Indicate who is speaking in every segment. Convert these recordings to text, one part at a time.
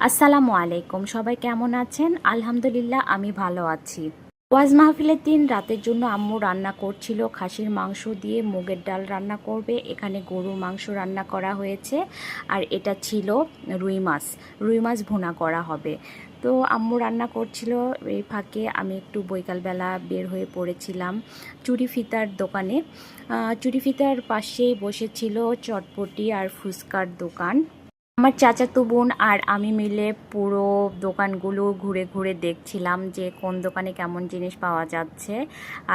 Speaker 1: আসসালামু আলাইকুম, সবাই কেমন আছেন? আলহামদুলিল্লাহ আমি ভালো আছি। ওয়াজ মাহফিলের দিন রাতের জন্য আম্মু রান্না করছিল খাসির মাংস দিয়ে মুগের ডাল রান্না করবে। এখানে গরুর মাংস রান্না করা হয়েছে আর এটা ছিল রুই মাছ ভুনা করা হবে। তো আম্মু রান্না করছিল, এই ফাঁকে আমি একটু বৈকালবেলা বের হয়ে পড়েছিলাম চুড়ি ফিতার দোকানে। চুড়ি ফিতার পাশেই বসেছিল চটপটি আর ফুচকার দোকান। আমার চাচাতো বোন আর আমি মিলে পুরো দোকানগুলো ঘুরে ঘুরে দেখছিলাম যে কোন দোকানে কেমন জিনিস পাওয়া যাচ্ছে।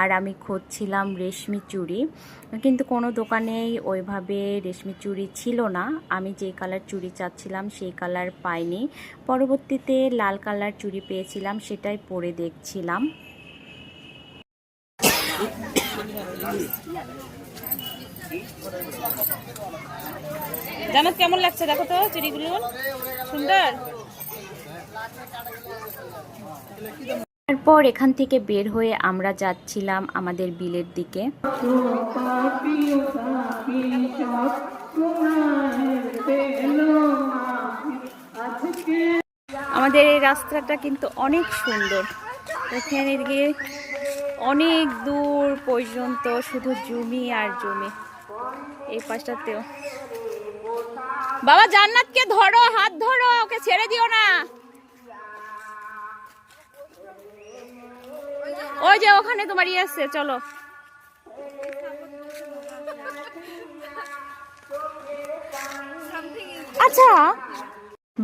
Speaker 1: আর আমি খুঁজছিলাম রেশমি চুড়ি, কিন্তু কোনো দোকানেই ওইভাবে রেশমি চুড়ি ছিল না। আমি যেই কালার চুড়ি চাচ্ছিলাম সেই কালার পাইনি। পরবর্তীতে লাল কালার চুড়ি পেয়েছিলাম, সেটাই পরে দেখছিলাম।
Speaker 2: জানাত কেমন লাগছে দেখো তো, চুড়িগুলো সুন্দর।
Speaker 1: তারপর এখান থেকে বের হয়ে আমরা যাচ্ছিলাম আমাদের বিলের দিকে।
Speaker 2: আমাদের এই রাস্তাটা কিন্তু অনেক সুন্দর। এখানে গিয়ে অনেক দূর পর্যন্ত শুধু জমি আর জমি। এই পাশটাতেও বাবা জান্নাতকে ধরো, হাত ধরো, ওকে ছেড়ে দিও না। ওই যে ওখানে তোমার ইয়ে আছে, চলো।
Speaker 1: আচ্ছা,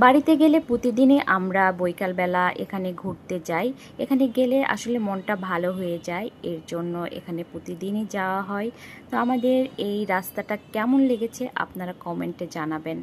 Speaker 1: বাড়িতে গেলে প্রতিদিনই আমরা বৈকালবেলা এখানে ঘুরতে যাই। এখানে গেলে আসলে মনটা ভালো হয়ে যায়, এর জন্য এখানে প্রতিদিনই যাওয়া হয়। তো আমাদের এই রাস্তাটা কেমন লেগেছে আপনারা কমেন্টে জানাবেন।